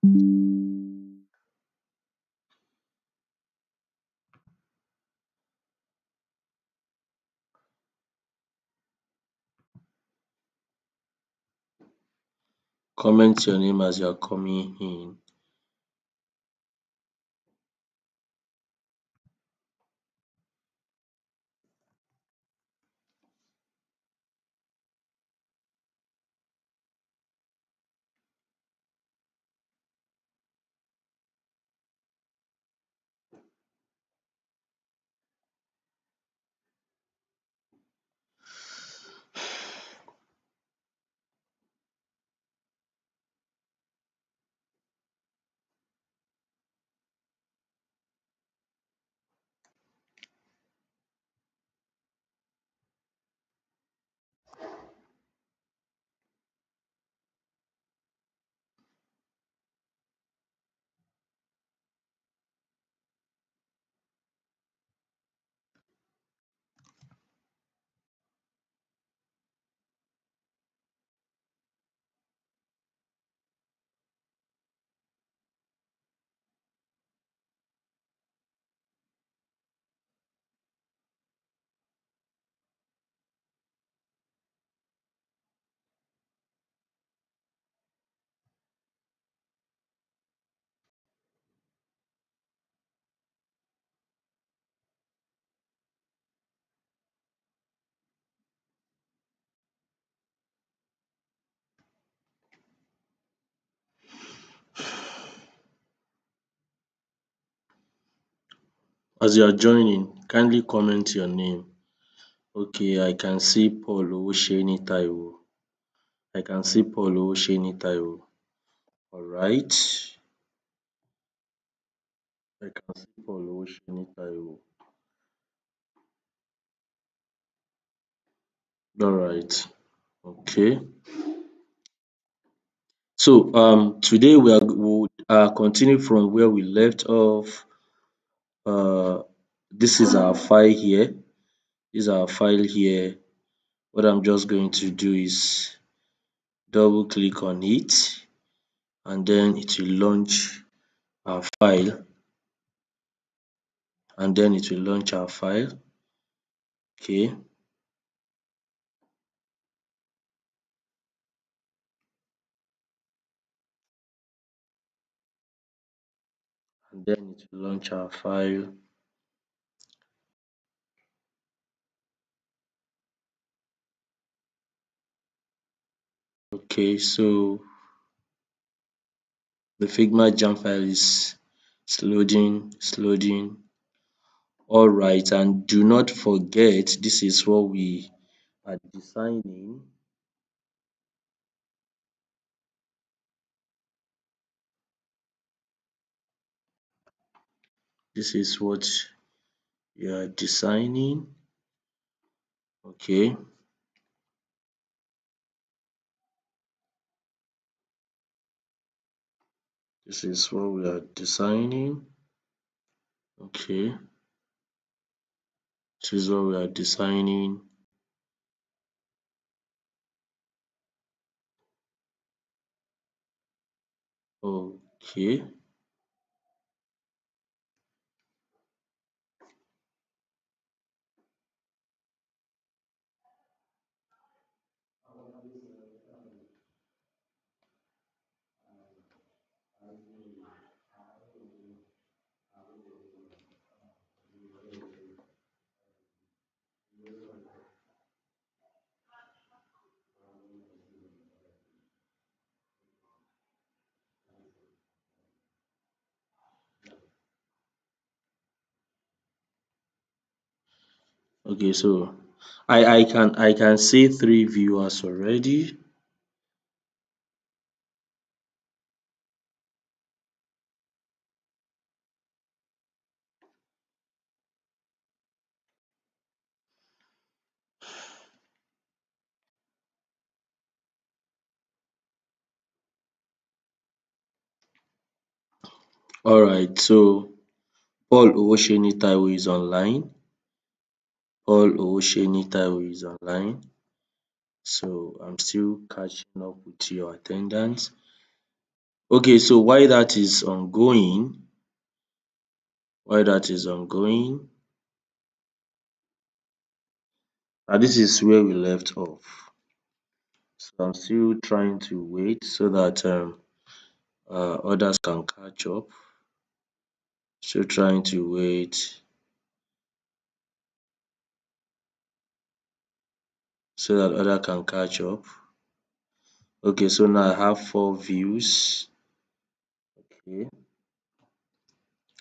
Comment your name as you are coming in. As you are joining, kindly comment your name. Okay, I can see Paul Owoseni Taiwo. I can see Paul Owoseni Taiwo. Alright. I can see Paul Owoseni Taiwo. Alright. Okay. So today we'll continue from where we left off. This is our file here. This is our file here. What I'm just going to do is double click on it, and then it will launch our file. Okay. And then it will launch our file. Okay, so the Figma jam file is loading. All right, and do not forget, this is what we are designing. This is what you are designing. Okay. This is what we are designing. Okay. This is what we are designing. Okay. Okay, so I can see 3 viewers already. Alright, so Paul Owoseni Taiwo is online. So I'm still catching up with your attendance. Okay, so while that is ongoing, and this is where we left off. So I'm still trying to wait so that others can catch up. Still trying to wait so that others can catch up. Okay, so now I have 4 views. Okay,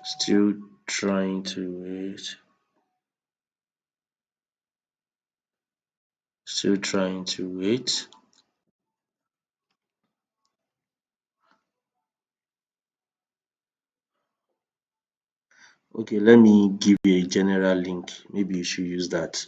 still trying to wait. Still trying to wait. Okay, let me give you a general link. Maybe you should use that.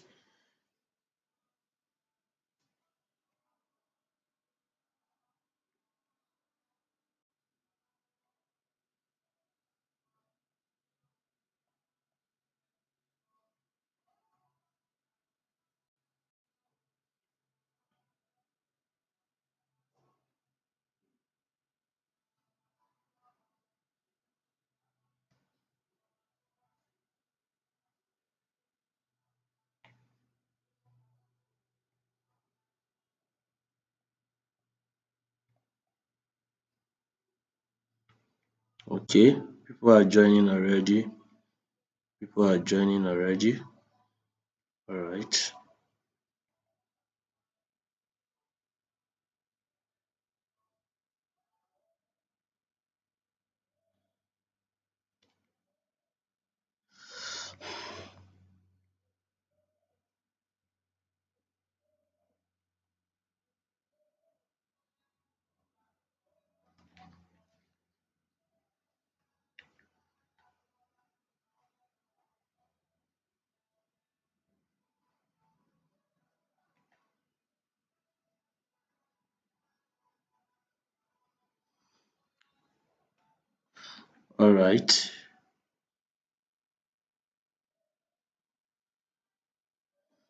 Okay, people are joining already. People are joining already. All right. All right.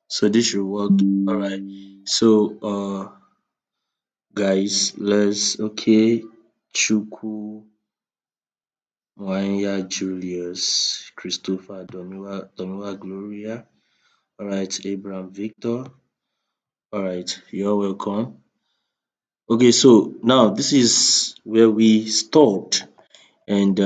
So this should work. All right. So guys, let's okay. Chuku, Mwanya, Julius, Christopher, Domiwa Gloria. All right, Abraham Victor. All right, you're welcome. Okay, so now this is where we stopped, and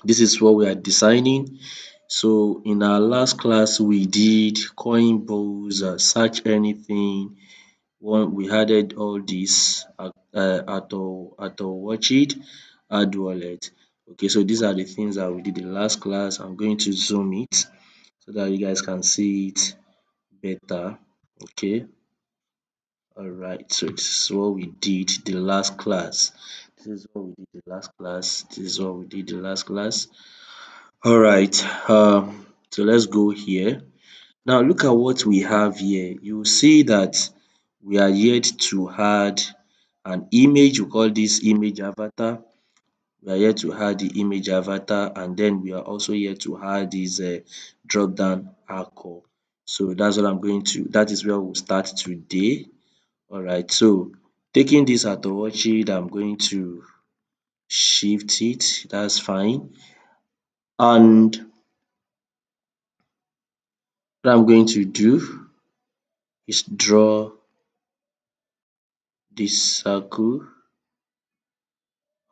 this is what we are designing. So in our last class, we did coin bows, search anything. One, we added all this at our worksheet, add wallet. Okay, so these are the things that we did in the last class. I'm going to zoom it so that you guys can see it better. Okay, all right. So this is what we did the last class. This is what we did the last class. This is what we did the last class. All right. So let's go here. Now look at what we have here. You see that we are yet to add an image. We call this image avatar. We are yet to add the image avatar, and then we are also yet to add this drop down anchor. So that's what I'm going to. That is where we'll start today. All right. So taking this at the worksheet, I'm going to shift it. That's fine. And what I'm going to do is draw this circle.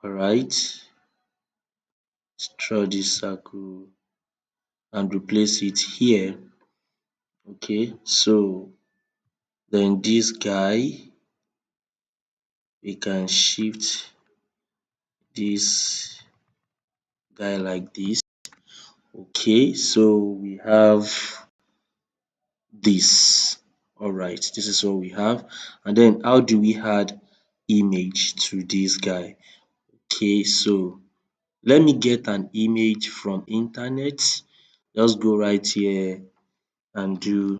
All right. Let's draw this circle and replace it here. Okay, so then this guy, we can shift this guy like this. Okay, so we have this. All right, this is what we have. And then how do we add image to this guy? Okay, so let me get an image from internet. Just go right here and do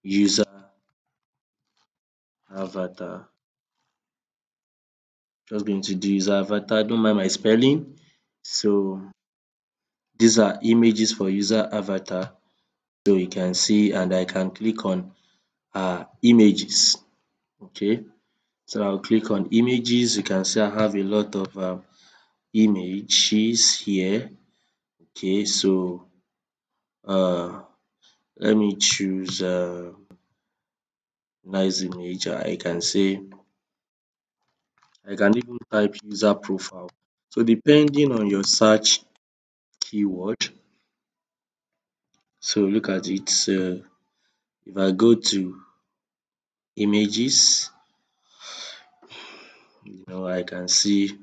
user avatar. Just going to do user avatar. Don't mind my spelling. So these are images for user avatar. So you can see, and I can click on images. Okay. So I'll click on images. You can see I have a lot of images here. Okay, so uh, let me choose nice image. I can even type user profile. So depending on your search keyword, so look at it. So if I go to images, I can see a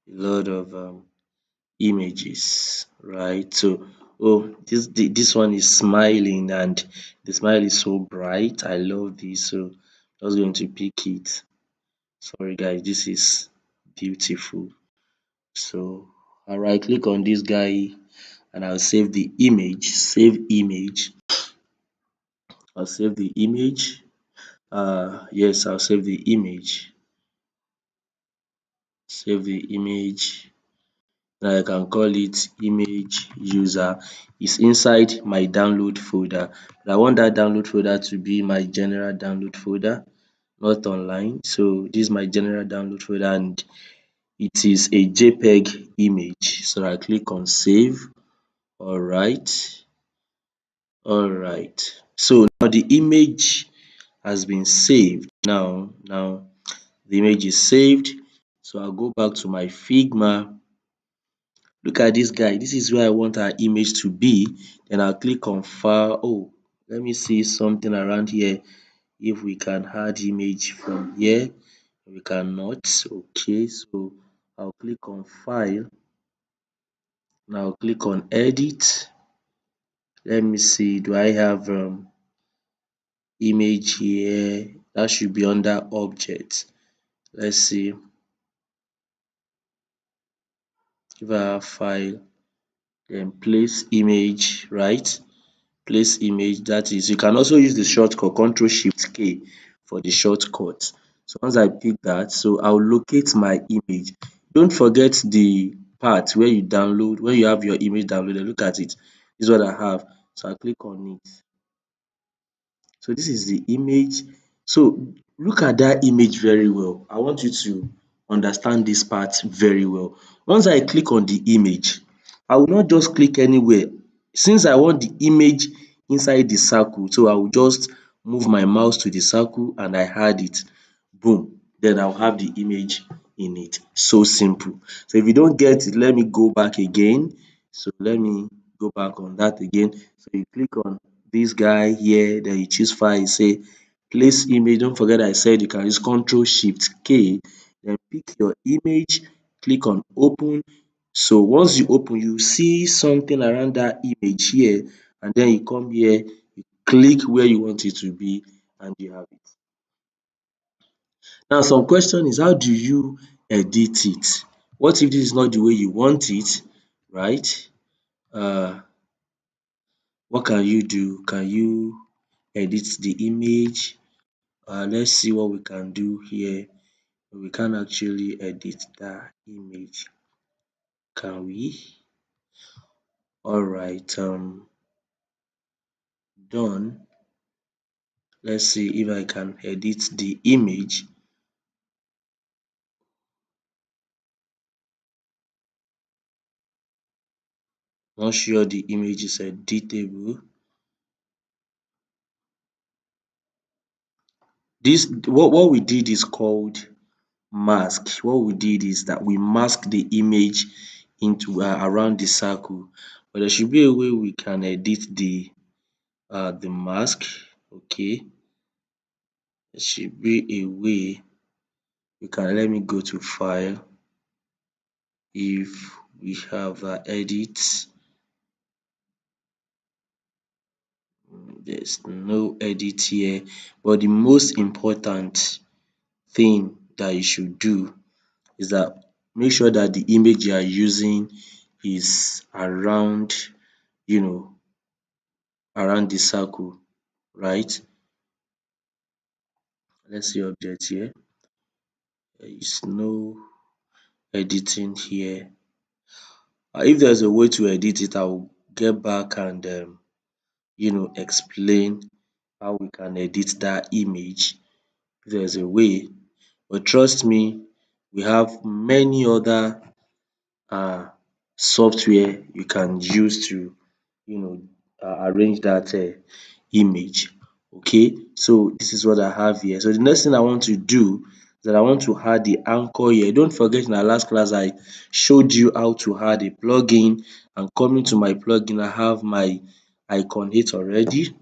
lot of images, right? So, oh, this one is smiling and the smile is so bright. I love this, so I'm just going to pick it. Sorry guys, this is beautiful. So I'll right click on this guy and I'll save the image. Save image. I'll save the image. Yes, I'll save the image. Save the image. Now I can call it image user. It's inside my download folder. But I want that download folder to be my general download folder, not online. So this is my general download folder and it is a JPEG image. So I click on save. Alright. Alright. So now the image has been saved. Now the image is saved. So I'll go back to my Figma. Look at this guy. This is where I want our image to be. Then I'll click on file. Oh, let me see something around here. If we can add image from here, we cannot. Okay, so I'll click on file. Now I'll click on edit. Let me see. Do I have image here? That should be under object. Let's see if I have file. Then place image, right? Place image, that is, you can also use the shortcut Control Shift K for the shortcut. So once I pick that, so I'll locate my image. Don't forget the part where you download, when you have your image downloaded. Look at it. This is what I have. So I click on it. So this is the image. So look at that image very well. I want you to understand this part very well. Once I click on the image, I will not just click anywhere. Since I want the image inside the circle, so I will just move my mouse to the circle and I add it. Boom. Then I'll have the image in it. So simple. So if you don't get it, let me go back again. So let me go back on that again. So you click on this guy here, then you choose file, you say place image. Don't forget I said you can use Control Shift K, then pick your image, click on open. So once you open, you see something around that image here, and then you come here, you click where you want it to be, and you have it. Now some question is, how do you edit it? What if this is not the way you want it, right? What can you do? Can you edit the image? Let's see what we can do here. We can actually edit that image. Can we? Alright, done. Let's see if I can edit the image. Not sure the image is editable. This what we did is called mask. What we did is that we mask the image into around the circle, but there should be a way we can edit the mask. Okay, there should be a way we can. Let me go to file. If we have edit, there's no edit here, but the most important thing that you should do is that make sure that the image you are using is around, you know, around the circle, right? Let's see object here. There is no editing here. If there's a way to edit it, I'll get back and explain how we can edit that image if there's a way. But trust me, we have many other software you can use to arrange that image. Okay, so this is what I have here. So the next thing I want to do is that I want to add the anchor here. Don't forget in our last class I showed you how to add a plugin, and coming to my plugin I have my icon 8 already.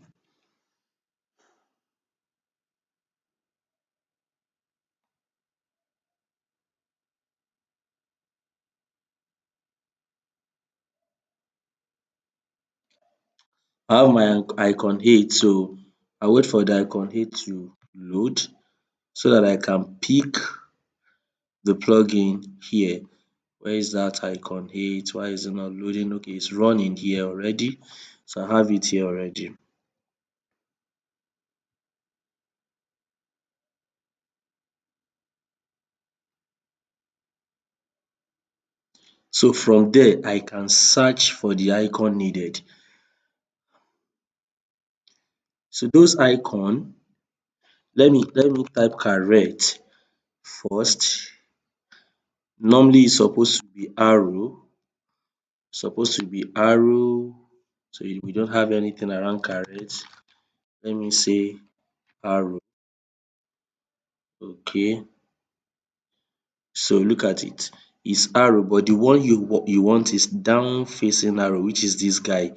I have my icon 8, so I wait for the icon 8 to load so that I can pick the plugin here. Where is that icon 8? Why is it not loading? Okay, it's running here already. So I have it here already. So from there, I can search for the icon needed. So those icon, let me type correct first. Normally it's supposed to be arrow, So we don't have anything around correct. Let me say arrow. Okay. So look at it. It's arrow, but the one you want is down facing arrow, which is this guy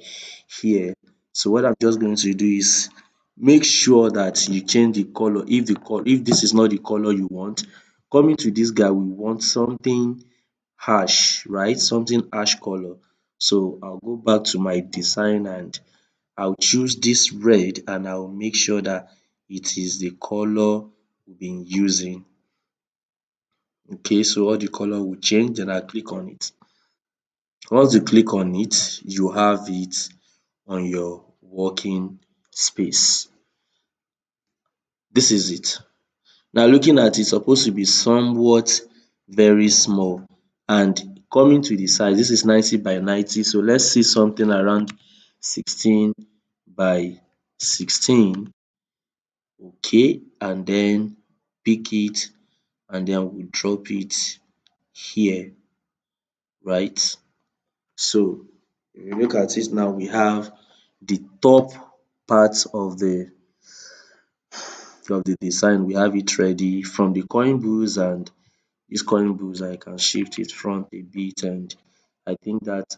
here. So what I'm just going to do is make sure that you change the color. If this is not the color you want, coming to this guy, we want something harsh, right? Something harsh color. So I'll go back to my design and I'll choose this red, and I'll make sure that it is the color we've been using. Okay, so all the color will change, then I click on it. Once you click on it, you have it on your working space. This is it. Now looking at it, it's supposed to be somewhat very small, and coming to the size, this is 90 by 90, so let's see something around 16 by 16. Okay, and then pick it, and then we drop it here, right? So if you look at it now, we have the top part of the design. We have it ready from the coin boost, and this coin boost I can shift it front a bit, and I think that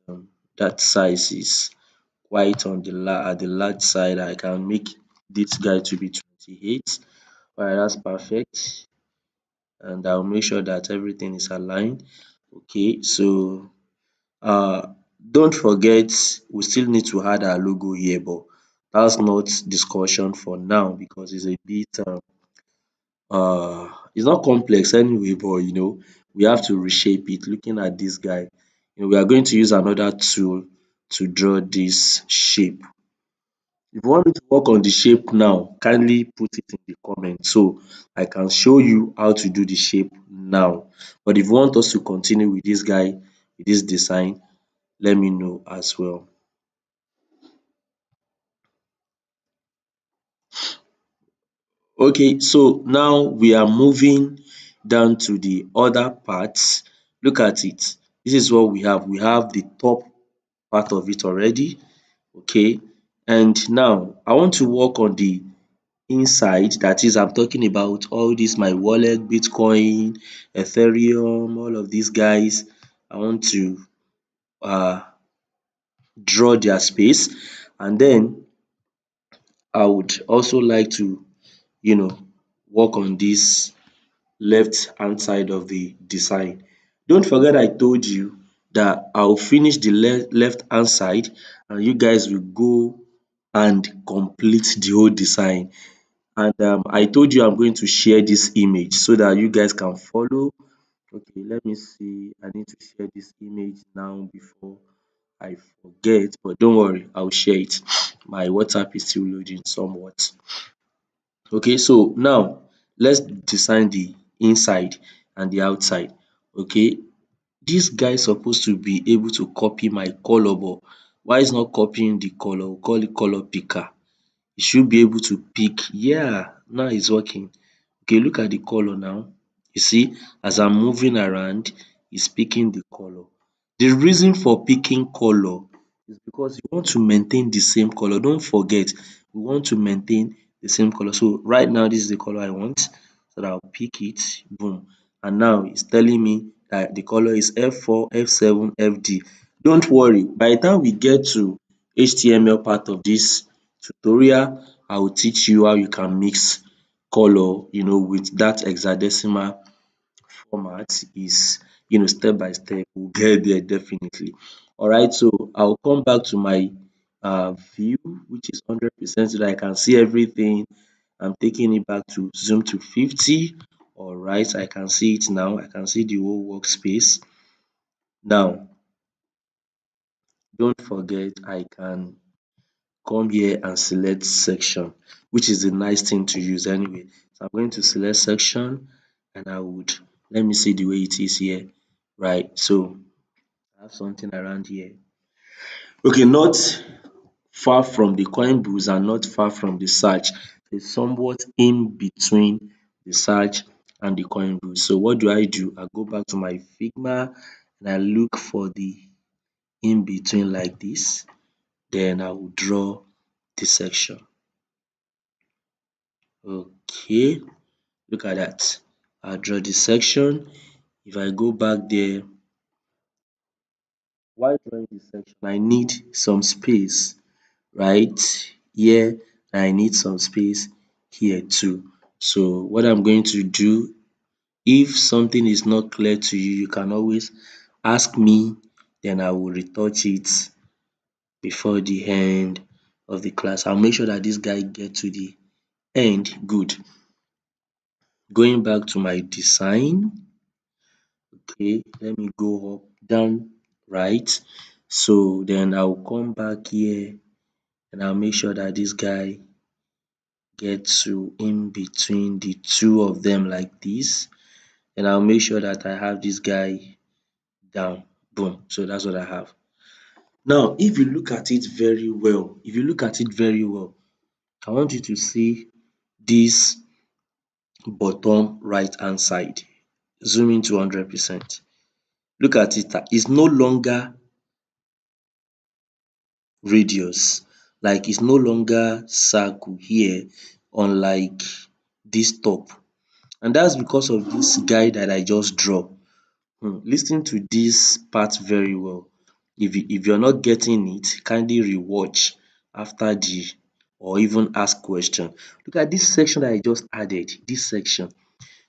that size is quite on the at the large side. I can make this guy to be 28. Alright, that's perfect, and I'll make sure that everything is aligned. Okay, so don't forget, we still need to add our logo here, but that's not discussion for now because it's a bit it's not complex anyway, but we have to reshape it. Looking at this guy, we are going to use another tool to draw this shape. If you want me to work on the shape now, kindly put it in the comment so I can show you how to do the shape now. But if you want us to continue with this guy, with this design, let me know as well. Okay, so now we are moving down to the other parts. Look at it. This is what we have. We have the top part of it already. Okay, and now I want to work on the inside. That is, I'm talking about all this, my wallet, Bitcoin, Ethereum, all of these guys. I want to uh, draw their space, and then I would also like to, you know, work on this left hand side of the design. Don't forget I told you that I'll finish the left hand side and you guys will go and complete the whole design. And I told you I'm going to share this image so that you guys can follow. Okay, let me see. I need to share this image now before I forget, but don't worry, I'll share it. My WhatsApp is still loading somewhat. Okay, so now let's design the inside and the outside. Okay, this guy is supposed to be able to copy my color, but why is not copying the color? We'll call it color picker. It should be able to pick. Yeah, now it's working. Okay, look at the color now. You see, as I'm moving around, it's picking the color. The reason for picking color is because you want to maintain the same color. Don't forget, we want to maintain the same color. So right now, this is the color I want. So I'll pick it, boom. And now it's telling me that the color is F4, F7, FD. Don't worry, by the time we get to HTML part of this tutorial, I will teach you how you can mix color, with that hexadecimal format. Is step by step. We'll get there definitely. Alright, so I'll come back to my view, which is 100%, so that I can see everything. I'm taking it back to zoom to 50. Alright, I can see it now. I can see the whole workspace. Now, don't forget, I can come here and select section, which is a nice thing to use anyway. So I'm going to select section, and let me see the way it is here. Right, so I have something around here. Okay, not far from the coin boost and not far from the search. It's somewhat in between the search and the coin boost. So what do? I go back to my Figma and I look for the in between like this. Then I will draw the section. Okay, look at that. I'll draw the section. If I go back there, while drawing the section, I need some space right here, and I need some space here too. So what I'm going to do, if something is not clear to you, you can always ask me, then I will retouch it before the end of the class. I'll make sure that this guy get to the end. Good. Going back to my design. Okay, let me go up, down, right. So then I'll come back here and I'll make sure that this guy gets to in between the two of them like this. And I'll make sure that I have this guy down. Boom. So that's what I have. Now, if you look at it very well, I want you to see this bottom right hand side. Zoom in to 100%. Look at it. It's no longer radius, like it's no longer circle here, unlike this top, and that's because of this guy that I just draw. Lis ten to this part very well. If you're not getting it, kindly rewatch after the, or even ask question. Look at this section that I just added. This section,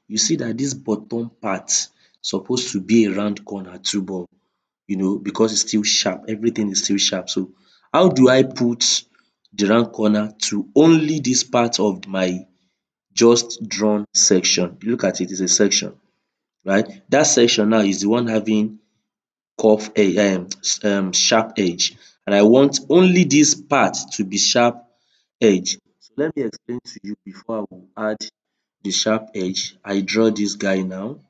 you see that this bottom part supposed to be a round corner too, but because it's still sharp, everything is still sharp. So how do I put the round corner to only this part of my just drawn section? Look at it, it's a section, right? That section now is the one having curve sharp edge, and I want only this part to be sharp edge. So let me explain to you before I will add the sharp edge. I draw this guy now.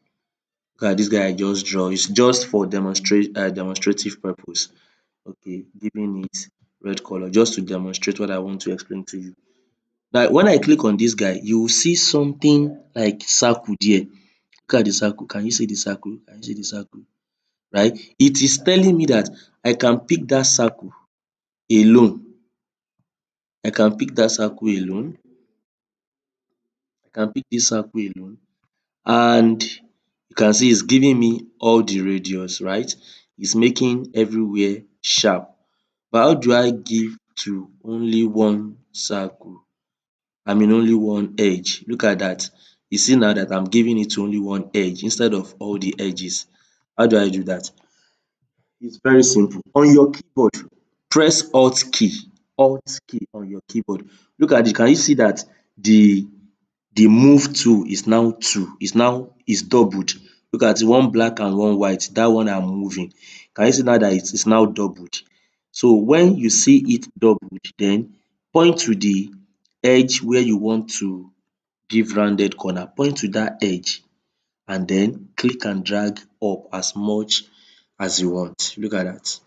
Look at this guy I just draw. It's just for demonstrative purpose. Okay, giving it red color just to demonstrate what I want to explain to you. Now, when I click on this guy, you will see something like circle there. Look at the circle. Can you see the circle? Can you see the circle? Right? It is telling me that I can pick that circle alone. I can pick that circle alone. I can pick this circle alone. And you can see it's giving me all the radius, right? It's making everywhere sharp. But how do I give to only one circle? I mean only one edge. Look at that. You see now that I'm giving it to only one edge instead of all the edges. How do I do that? It's very simple. On your keyboard, press Alt key on your keyboard. Look at it. Can you see that the move tool is now is doubled? Look at it, one black and one white. That one I'm moving. Can you see now that it's now doubled? So when you see it doubled, then point to the edge where you want to give rounded corner. Point to that edge and then click and drag up as much as you want. Look at that.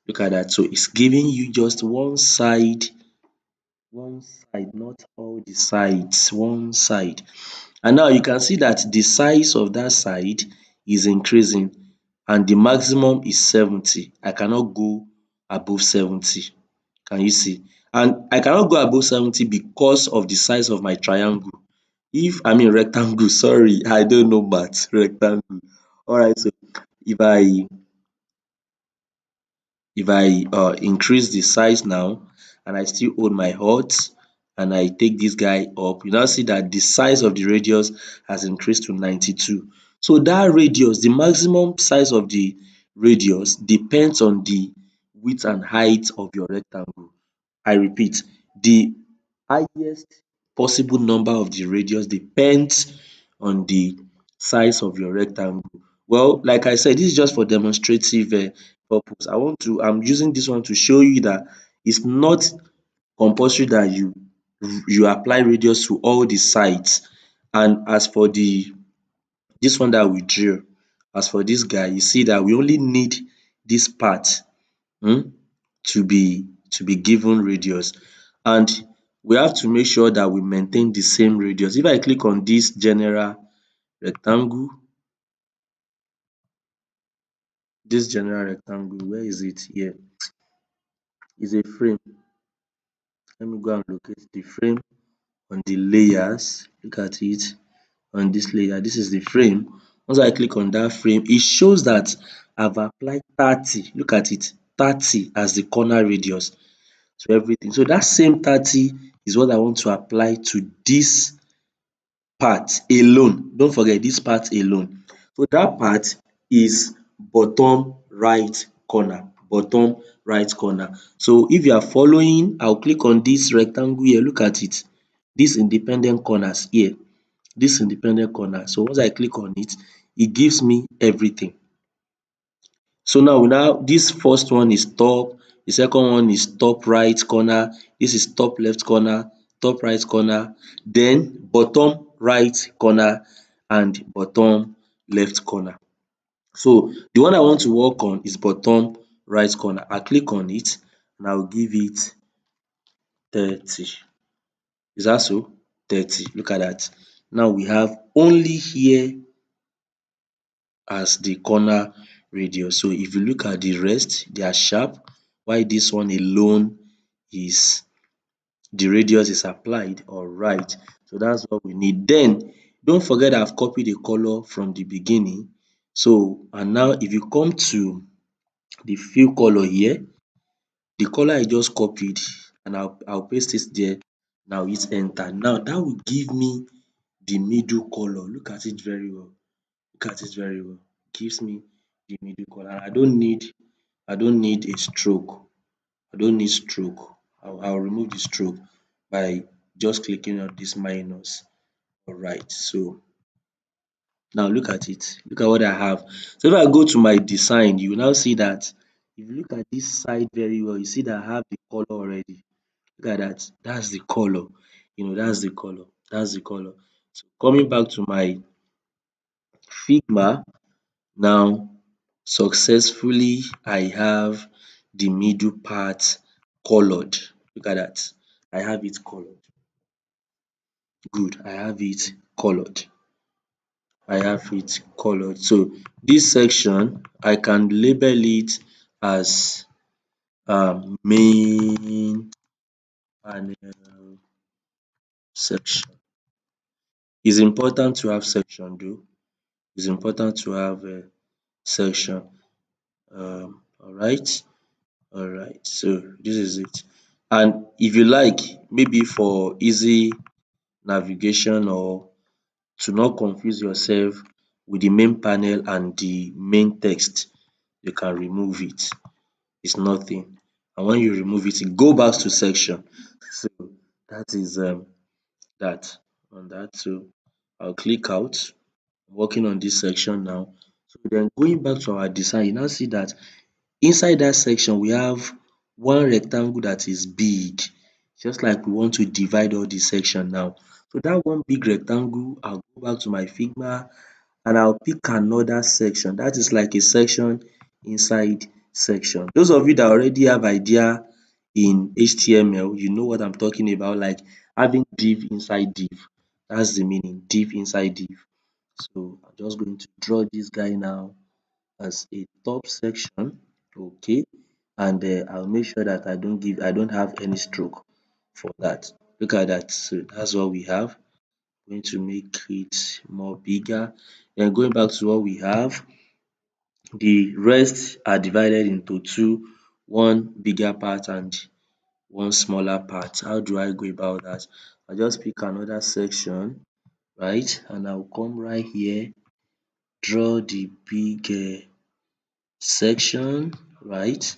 Look at that. So it's giving you just one side, not all the sides, one side. And now you can see that the size of that side is increasing and the maximum is 70. I cannot go above 70. Can you see? And I cannot go above 70 because of the size of my triangle. If I mean rectangle, sorry, I don't know math, rectangle. Alright, so if I increase the size now and I still hold my Alt and I take this guy up, you now see that the size of the radius has increased to 92. So that radius, the maximum size of the radius depends on the width and height of your rectangle. I repeat, the highest possible number of the radius depends on the size of your rectangle. Well, like I said, this is just for demonstrative purpose. I'm using this one to show you that it's not compulsory that you apply radius to all the sides. And as for this one that we drew, as for this guy, you see that we only need this part to be given radius, and we have to make sure that we maintain the same radius. If I click on this general rectangle, where is it? Here is a frame. Let me go and locate the frame on the layers. Look at it on this layer. This is the frame. Once I click on that frame, it shows that I've applied 30. Look at it, 30 as the corner radius to everything. So that same 30 is what I want to apply to this part alone. Don't forget this part alone. So that part is bottom right corner, bottom right corner. So if you are following, I'll click on this rectangle here. Look at it, these independent corners here, this independent corner. So once I click on it, it gives me everything. So now this first one is top, the second one is top right corner, this is top left corner, top right corner, then bottom right corner and bottom left corner. So the one I want to work on is bottom right corner. I click on it and I'll give it 30. Is that so? 30. Look at that. Now we have only here as the corner radius. So if you look at the rest, they are sharp, while this one alone is the radius is applied. Alright, so that's what we need. Then don't forget I've copied the color from the beginning. So and now if you come to the fill color here, the color I just copied and I'll paste it there. Now hit enter. Now that will give me the middle color. Look at it very well. Look at it very well. Gives me the middle color. I don't need a stroke. I don't need stroke. I'll remove the stroke by just clicking on this minus. Alright, so now look at it. Look at what I have. So if I go to my design, you will now see that if you look at this side very well, you see that I have the color already. Look at that. That's the color. That's the color. That's the color. So coming back to my Figma, now successfully I have the middle part colored. Look at that. I have it colored. Good. I have it colored. I have it colored. So this section I can label it as main panel section. It's important to have section though. It's important to have a section. Alright. Alright, so this is it. And if you like, maybe for easy navigation or to not confuse yourself with the main panel and the main text, you can remove it. It's nothing. And when you remove it, it go back to section. So that is that on that. So I'll click out. I'm working on this section now. So then going back to our design, you now see that inside that section we have one rectangle that is big, just like we want to divide all the section now. So that one big rectangle, I'll go back to my Figma and I'll pick another section. That is like a section inside section. Those of you that already have idea in HTML, you know what I'm talking about, like having div inside div. That's the meaning, div inside div. So I'm just going to draw this guy now as a top section. Okay, and I'll make sure that I don't have any stroke for that. Look at that. So that's what we have. Going to make it more bigger. Then going back to what we have, the rest are divided into two, one bigger part and one smaller part. How do I go about that? I just pick another section, right, and I'll come right here, draw the big section, right.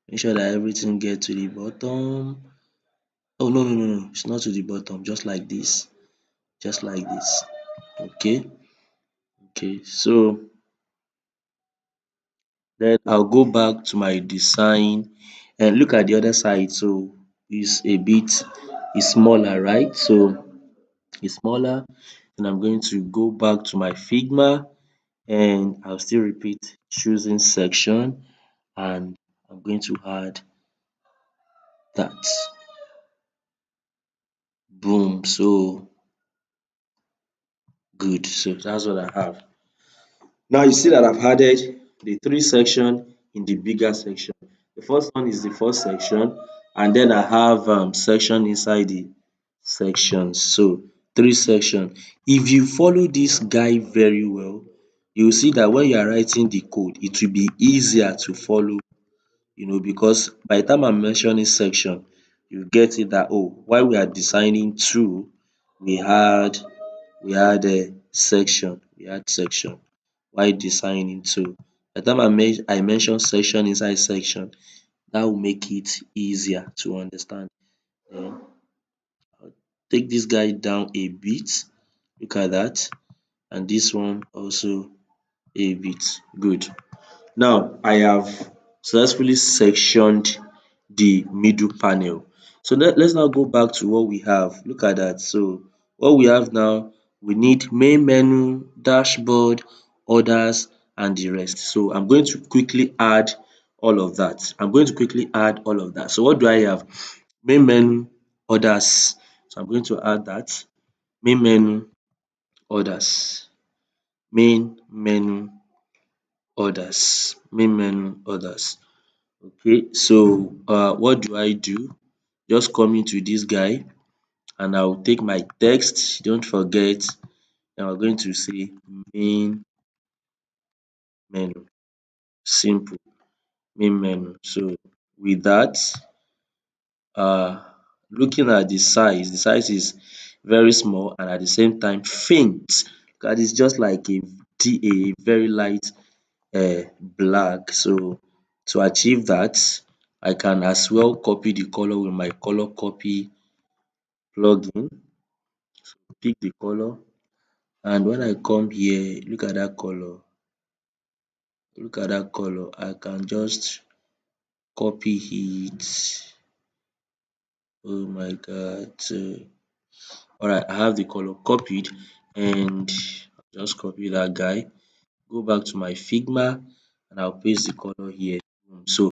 Make sure that everything get to the bottom. Oh, no, no, no, no, it's not to the bottom, just like this, just like this. Okay, okay, so then I'll go back to my design and look at the other side. So it's a bit, it's smaller, right? So it's smaller, and I'm going to go back to my Figma and I'll still repeat choosing section, and I'm going to add that. Boom. So good. So that's what I have. Now you see that I've added the three section in the bigger section. The first one is the first section, and then I have section inside the sections. So three section. If you follow this guy very well, you will see that when you are writing the code, it will be easier to follow, because by the time I'm mentioning section, you get it that, oh, while we are designing two, we had section while designing two. By the time I mention section inside section, that will make it easier to understand. Then take this guy down a bit. Look at that. And this one also a bit. Good. Now I have successfully sectioned the middle panel. So let's now go back to what we have. Look at that. So what we have now, we need main menu, dashboard, orders, and the rest. So I'm going to quickly add all of that. So what do I have? Main menu, orders. So I'm going to add that. Main menu, orders. Main menu, orders. Okay, so what do I do? Just come into this guy and I will take my text. Don't forget, and we're going to say main menu. Simple, main menu. So with that, looking at the size is very small and at the same time faint. That is just like a very light black. So to achieve that, I can as well copy the color with my color copy plugin. Pick the color, and when I come here, look at that color. I can just copy it. Oh my god. Alright, I have the color copied, and just copy that guy, go back to my Figma, and I'll paste the color here. So